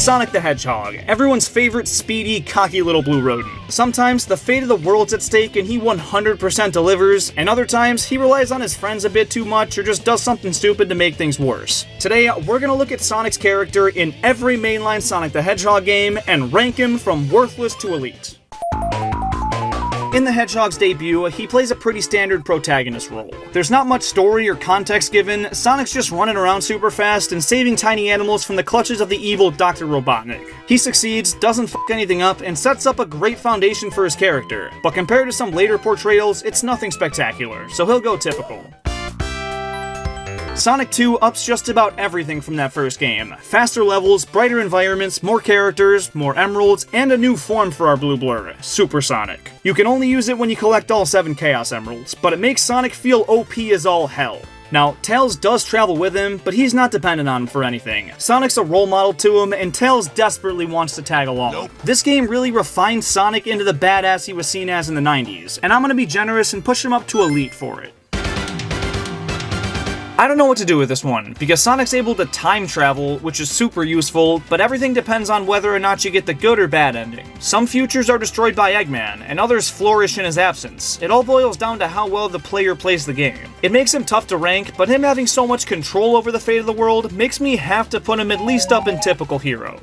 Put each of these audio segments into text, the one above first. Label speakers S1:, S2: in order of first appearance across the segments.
S1: Sonic the Hedgehog, everyone's favorite speedy, cocky little blue rodent. Sometimes the fate of the world's at stake and he 100% delivers, and other times he relies on his friends a bit too much or just does something stupid to make things worse. Today, we're gonna look at Sonic's character in every mainline Sonic the Hedgehog game and rank him from worthless to elite. In the Hedgehog's debut, he plays a pretty standard protagonist role. There's not much story or context given, Sonic's just running around super fast and saving tiny animals from the clutches of the evil Dr. Robotnik. He succeeds, doesn't fuck anything up, and sets up a great foundation for his character, but compared to some later portrayals, it's nothing spectacular, so he'll go typical. Sonic 2 ups just about everything from that first game. Faster levels, brighter environments, more characters, more emeralds, and a new form for our Blue Blur, Super Sonic. You can only use it when you collect all 7 Chaos Emeralds, but it makes Sonic feel OP as all hell. Now, Tails does travel with him, but he's not dependent on him for anything. Sonic's a role model to him, and Tails desperately wants to tag along. Nope. This game really refined Sonic into the badass he was seen as in the 90s, and I'm gonna be generous and push him up to elite for it. I don't know what to do with this one, because Sonic's able to time travel, which is super useful, but everything depends on whether or not you get the good or bad ending. Some futures are destroyed by Eggman, and others flourish in his absence. It all boils down to how well the player plays the game. It makes him tough to rank, but him having so much control over the fate of the world makes me have to put him at least up in typical hero.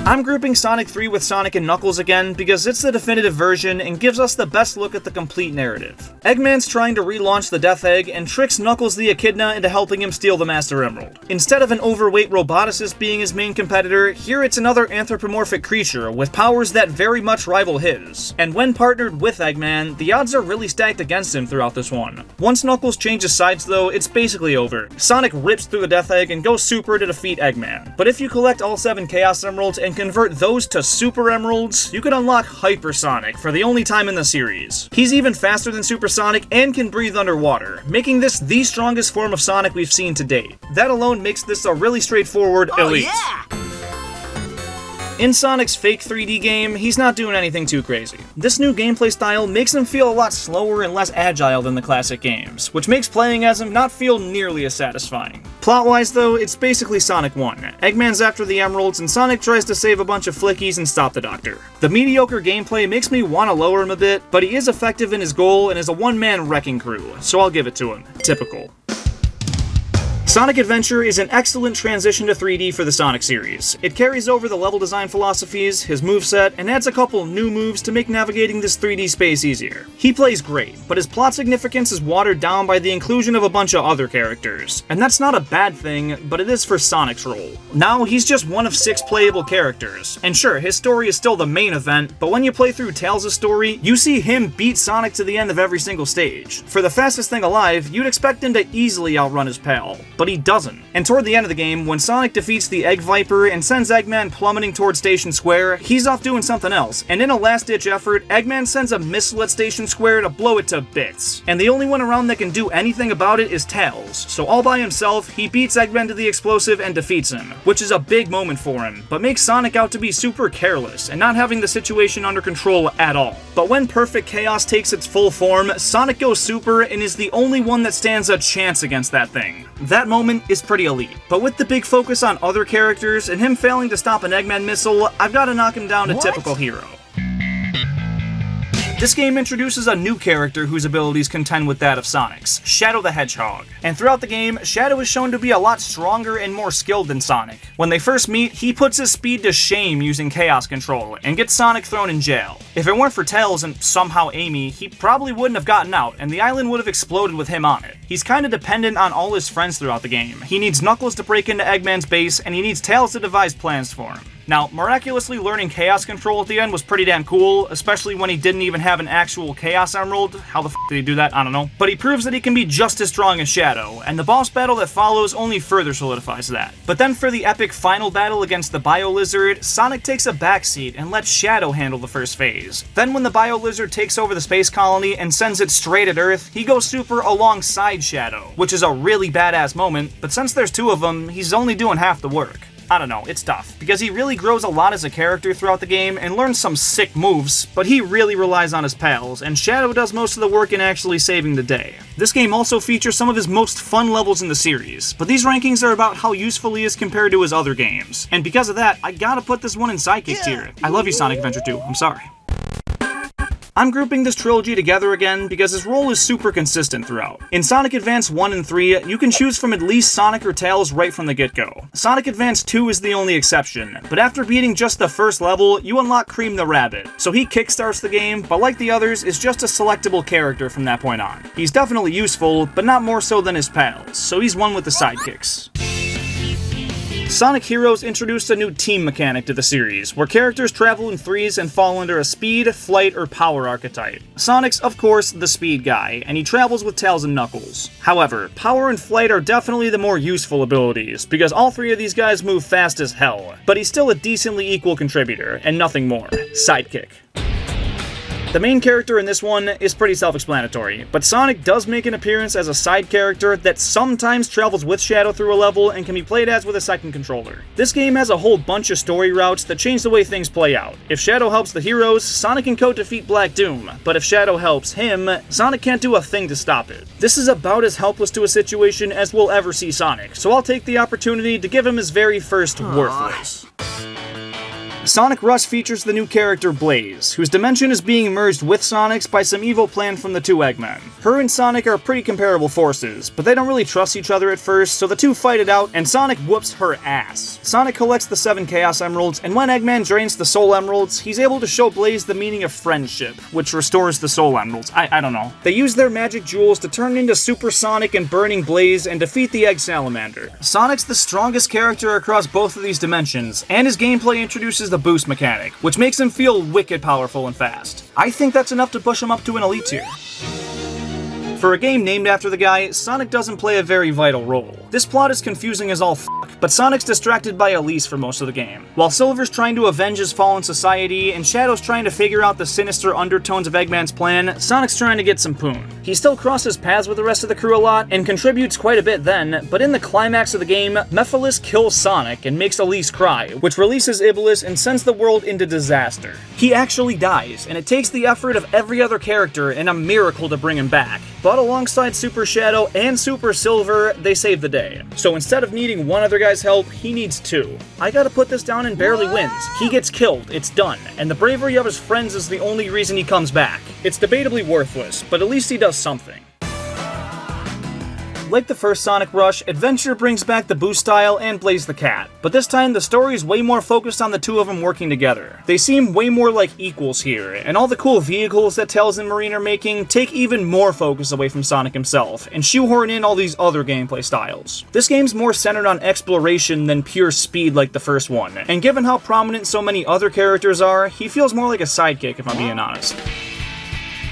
S1: I'm grouping Sonic 3 with Sonic and Knuckles again because it's the definitive version and gives us the best look at the complete narrative. Eggman's trying to relaunch the Death Egg and tricks Knuckles the Echidna into helping him steal the Master Emerald. Instead of an overweight roboticist being his main competitor, here it's another anthropomorphic creature with powers that very much rival his. And when partnered with Eggman, the odds are really stacked against him throughout this one. Once Knuckles changes sides though, it's basically over. Sonic rips through the Death Egg and goes super to defeat Eggman. But if you collect all 7 Chaos Emeralds and convert those to Super Emeralds, you can unlock Hyper Sonic for the only time in the series. He's even faster than Super Sonic and can breathe underwater, making this the strongest form of Sonic we've seen to date. That alone makes this a really straightforward elite. Yeah! In Sonic's fake 3D game, he's not doing anything too crazy. This new gameplay style makes him feel a lot slower and less agile than the classic games, which makes playing as him not feel nearly as satisfying. Plot-wise though, it's basically Sonic 1. Eggman's after the emeralds and Sonic tries to save a bunch of flickies and stop the Doctor. The mediocre gameplay makes me want to lower him a bit, but he is effective in his goal and is a one-man wrecking crew, so I'll give it to him. Typical. Sonic Adventure is an excellent transition to 3D for the Sonic series. It carries over the level design philosophies, his moveset, and adds a couple new moves to make navigating this 3D space easier. He plays great, but his plot significance is watered down by the inclusion of a bunch of other characters. And that's not a bad thing, but it is for Sonic's role. Now, he's just one of 6 playable characters. And sure, his story is still the main event, but when you play through Tails' story, you see him beat Sonic to the end of every single stage. For the fastest thing alive, you'd expect him to easily outrun his pal. But he doesn't. And toward the end of the game, when Sonic defeats the Egg Viper and sends Eggman plummeting towards Station Square, he's off doing something else, and in a last-ditch effort, Eggman sends a missile at Station Square to blow it to bits. And the only one around that can do anything about it is Tails, so all by himself, he beats Eggman to the explosive and defeats him, which is a big moment for him, but makes Sonic out to be super careless and not having the situation under control at all. But when Perfect Chaos takes its full form, Sonic goes super and is the only one that stands a chance against that thing. That moment is pretty elite, but with the big focus on other characters and him failing to stop an Eggman missile, I've got to knock him down to typical hero. This game introduces a new character whose abilities contend with that of Sonic's, Shadow the Hedgehog. And throughout the game, Shadow is shown to be a lot stronger and more skilled than Sonic. When they first meet, he puts his speed to shame using Chaos Control, and gets Sonic thrown in jail. If it weren't for Tails and somehow Amy, he probably wouldn't have gotten out, and the island would have exploded with him on it. He's kinda dependent on all his friends throughout the game. He needs Knuckles to break into Eggman's base, and he needs Tails to devise plans for him. Now, miraculously learning Chaos Control at the end was pretty damn cool, especially when he didn't even have an actual Chaos Emerald. How the f did he do that? I don't know. But he proves that he can be just as strong as Shadow, and the boss battle that follows only further solidifies that. But then for the epic final battle against the Bio Lizard, Sonic takes a backseat and lets Shadow handle the first phase. Then when the Bio Lizard takes over the space colony and sends it straight at Earth, he goes super alongside Shadow, which is a really badass moment, but since there's 2 of them, he's only doing half the work. I don't know, it's tough, because he really grows a lot as a character throughout the game and learns some sick moves, but he really relies on his pals, and Shadow does most of the work in actually saving the day. This game also features some of his most fun levels in the series, but these rankings are about how useful he is compared to his other games, and because of that, I gotta put this one in Sidekick tier. I love you, Sonic Adventure 2, I'm sorry. I'm grouping this trilogy together again because his role is super consistent throughout. In Sonic Advance 1 and 3, you can choose from at least Sonic or Tails right from the get-go. Sonic Advance 2 is the only exception, but after beating just the first level, you unlock Cream the Rabbit, so he kickstarts the game, but like the others, is just a selectable character from that point on. He's definitely useful, but not more so than his pals, so he's one with the sidekicks. Sonic Heroes introduced a new team mechanic to the series, where characters travel in threes and fall under a speed, flight, or power archetype. Sonic's, of course, the speed guy, and he travels with Tails and Knuckles. However, power and flight are definitely the more useful abilities, because all three of these guys move fast as hell, but he's still a decently equal contributor, and nothing more. Sidekick. The main character in this one is pretty self-explanatory, but Sonic does make an appearance as a side character that sometimes travels with Shadow through a level and can be played as with a second controller. This game has a whole bunch of story routes that change the way things play out. If Shadow helps the heroes, Sonic and Co defeat Black Doom, but if Shadow helps him, Sonic can't do a thing to stop it. This is about as helpless to a situation as we'll ever see Sonic, so I'll take the opportunity to give him his very first worthless. Sonic Rush features the new character Blaze, whose dimension is being merged with Sonic's by some evil plan from the two Eggmen. Her and Sonic are pretty comparable forces, but they don't really trust each other at first, so the two fight it out, and Sonic whoops her ass. Sonic collects the 7 Chaos Emeralds, and when Eggman drains the Soul Emeralds, he's able to show Blaze the meaning of friendship, which restores the Soul Emeralds. I don't know. They use their magic jewels to turn into Super Sonic and Burning Blaze and defeat the Egg Salamander. Sonic's the strongest character across both of these dimensions, and his gameplay introduces the boost mechanic, which makes him feel wicked powerful and fast. I think that's enough to push him up to an elite tier. For a game named after the guy, Sonic doesn't play a very vital role. This plot is confusing as all fuck, but Sonic's distracted by Elise for most of the game. While Silver's trying to avenge his fallen society, and Shadow's trying to figure out the sinister undertones of Eggman's plan, Sonic's trying to get some poon. He still crosses paths with the rest of the crew a lot, and contributes quite a bit then, but in the climax of the game, Mephiles kills Sonic and makes Elise cry, which releases Iblis and sends the world into disaster. He actually dies, and it takes the effort of every other character and a miracle to bring him back. But alongside Super Shadow and Super Silver, they save the day. So instead of needing one other guy's help, he needs 2. I gotta put this down and barely wins. He gets killed, it's done, and the bravery of his friends is the only reason he comes back. It's debatably worthless, but at least he does something. Like the first Sonic Rush, Adventure brings back the Boost style and Blaze the Cat, but this time the story is way more focused on the two of them working together. They seem way more like equals here, and all the cool vehicles that Tails and Marine are making take even more focus away from Sonic himself, and shoehorn in all these other gameplay styles. This game's more centered on exploration than pure speed like the first one, and given how prominent so many other characters are, he feels more like a sidekick if I'm being honest.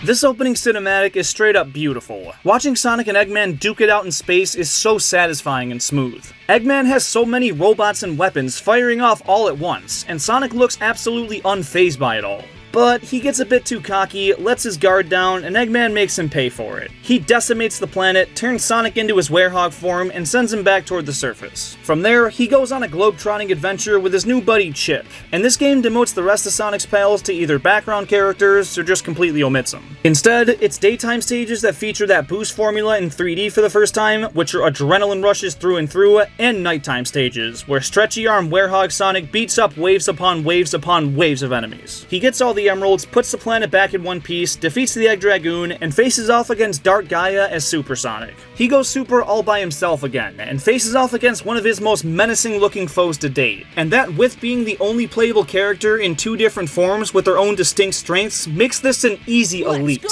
S1: This opening cinematic is straight up beautiful. Watching Sonic and Eggman duke it out in space is so satisfying and smooth. Eggman has so many robots and weapons firing off all at once, and Sonic looks absolutely unfazed by it all. But he gets a bit too cocky, lets his guard down, and Eggman makes him pay for it. He decimates the planet, turns Sonic into his werehog form, and sends him back toward the surface. From there, he goes on a globe-trotting adventure with his new buddy Chip, and this game demotes the rest of Sonic's pals to either background characters or just completely omits them. Instead, it's daytime stages that feature that boost formula in 3D for the first time, which are adrenaline rushes through and through, and nighttime stages, where stretchy arm werehog Sonic beats up waves upon waves upon waves of enemies. He gets all the emeralds, puts the planet back in one piece, defeats the Egg Dragoon, and faces off against Dark Gaia as Super Sonic. He goes super all by himself again, and faces off against one of his most menacing looking foes to date. And that, with being the only playable character in 2 different forms with their own distinct strengths, makes this an easy elite.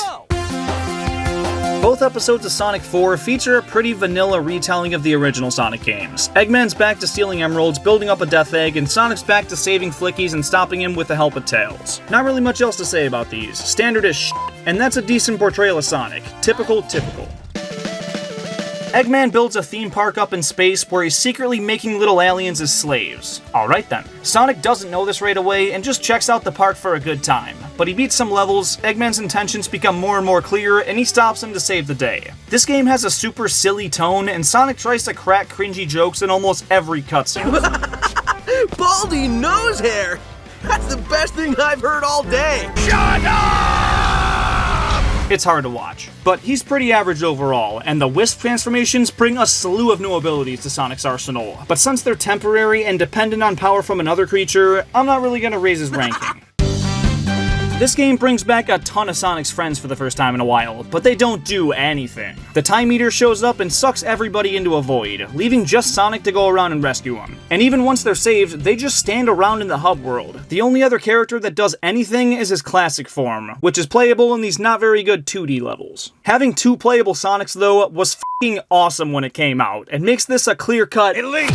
S1: Both episodes of Sonic 4 feature a pretty vanilla retelling of the original Sonic games. Eggman's back to stealing emeralds, building up a Death Egg, and Sonic's back to saving Flickies and stopping him with the help of Tails. Not really much else to say about these. Standard as shit, and that's a decent portrayal of Sonic. Typical. Eggman builds a theme park up in space where he's secretly making little aliens as slaves. Alright then. Sonic doesn't know this right away and just checks out the park for a good time. But he beats some levels, Eggman's intentions become more and more clear, and he stops him to save the day. This game has a super silly tone, and Sonic tries to crack cringy jokes in almost every cutscene.
S2: Baldy nose hair! That's the best thing I've heard all day!
S3: Shut up!
S1: It's hard to watch, but he's pretty average overall, and the Wisp transformations bring a slew of new abilities to Sonic's arsenal, but since they're temporary and dependent on power from another creature, I'm not really gonna raise his ranking. This game brings back a ton of Sonic's friends for the first time in a while, but they don't do anything. The Time Eater shows up and sucks everybody into a void, leaving just Sonic to go around and rescue them. And even once they're saved, they just stand around in the hub world. The only other character that does anything is his classic form, which is playable in these not very good 2D levels. Having 2 playable Sonics though was f***ing awesome when it came out, and makes this a clear-cut elite!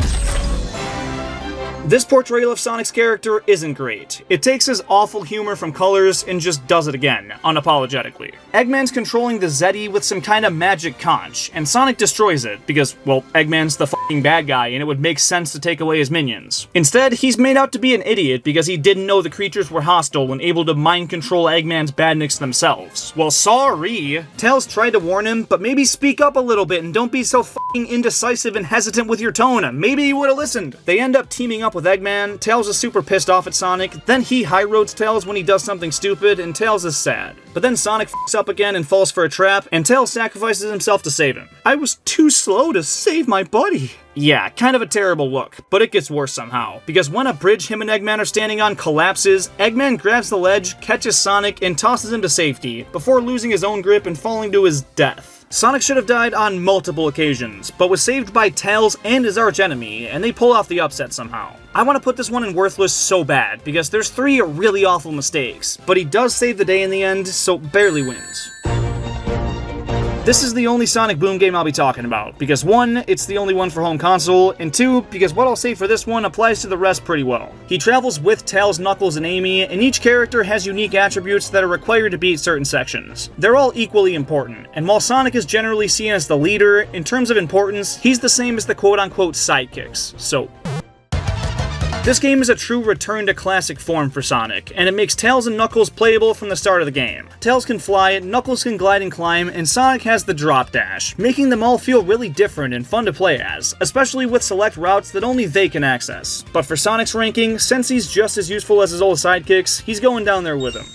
S1: This portrayal of Sonic's character isn't great. It takes his awful humor from Colors and just does it again, unapologetically. Eggman's controlling the Zeddy with some kind of magic conch, and Sonic destroys it because, well, Eggman's the f***ing bad guy and it would make sense to take away his minions. Instead, he's made out to be an idiot because he didn't know the creatures were hostile and able to mind control Eggman's badniks themselves. Well, sorry! Tails tried to warn him, but maybe speak up a little bit and don't be so f***ing indecisive and hesitant with your tone. Maybe he would've listened. They end up teaming up with Eggman. Tails is super pissed off at Sonic, then he high roads Tails when he does something stupid, and Tails is sad. But then Sonic f***s up again and falls for a trap, and Tails sacrifices himself to save him. I was too slow to save my buddy. Yeah, kind of a terrible look, but it gets worse somehow, because when a bridge him and Eggman are standing on collapses, Eggman grabs the ledge, catches Sonic, and tosses him to safety, before losing his own grip and falling to his death. Sonic should have died on multiple occasions, but was saved by Tails and his archenemy, and they pull off the upset somehow. I want to put this one in Worthless so bad, because there's 3 really awful mistakes, but he does save the day in the end, so barely wins. This is the only Sonic Boom game I'll be talking about, because 1, it's the only one for home console, and 2, because what I'll say for this one applies to the rest pretty well. He travels with Tails, Knuckles, and Amy, and each character has unique attributes that are required to beat certain sections. They're all equally important, and while Sonic is generally seen as the leader, in terms of importance, he's the same as the quote-unquote sidekicks, so... This game is a true return to classic form for Sonic, and it makes Tails and Knuckles playable from the start of the game. Tails can fly, Knuckles can glide and climb, and Sonic has the drop dash, making them all feel really different and fun to play as, especially with select routes that only they can access. But for Sonic's ranking, since he's just as useful as his old sidekicks, he's going down there with him.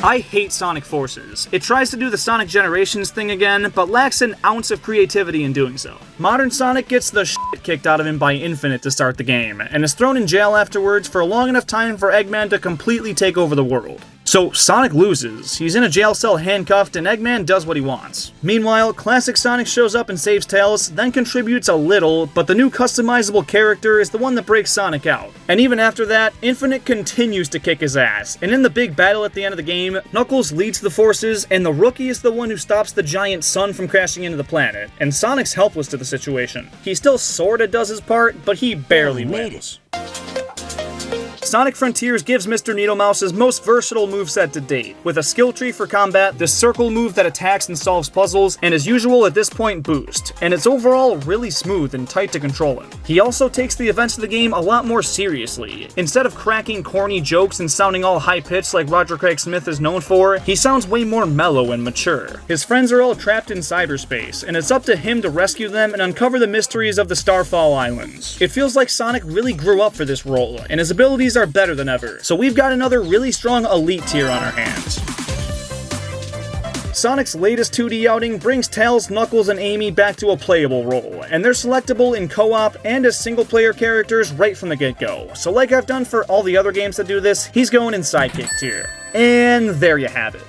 S1: I hate Sonic Forces. It tries to do the Sonic Generations thing again, but lacks an ounce of creativity in doing so. Modern Sonic gets the shit kicked out of him by Infinite to start the game, and is thrown in jail afterwards for a long enough time for Eggman to completely take over the world. So Sonic loses, he's in a jail cell handcuffed, and Eggman does what he wants. Meanwhile, classic Sonic shows up and saves Tails, then contributes a little, but the new customizable character is the one that breaks Sonic out. And even after that, Infinite continues to kick his ass, and in the big battle at the end of the game, Knuckles leads the forces, and the rookie is the one who stops the giant sun from crashing into the planet, and Sonic's helpless to the situation. He still sorta does his part, but he barely wins. Sonic Frontiers gives Mr. Needlemouse his most versatile moveset to date, with a skill tree for combat, the circle move that attacks and solves puzzles, and his usual at this point boost, and it's overall really smooth and tight to control him. He also takes the events of the game a lot more seriously. Instead of cracking corny jokes and sounding all high-pitched like Roger Craig Smith is known for, he sounds way more mellow and mature. His friends are all trapped in cyberspace, and it's up to him to rescue them and uncover the mysteries of the Starfall Islands. It feels like Sonic really grew up for this role, and his abilities are better than ever, so we've got another really strong elite tier on our hands. Sonic's latest 2D outing brings Tails, Knuckles, and Amy back to a playable role, and they're selectable in co-op and as single-player characters right from the get-go, so like I've done for all the other games that do this, he's going in sidekick tier. And there you have it.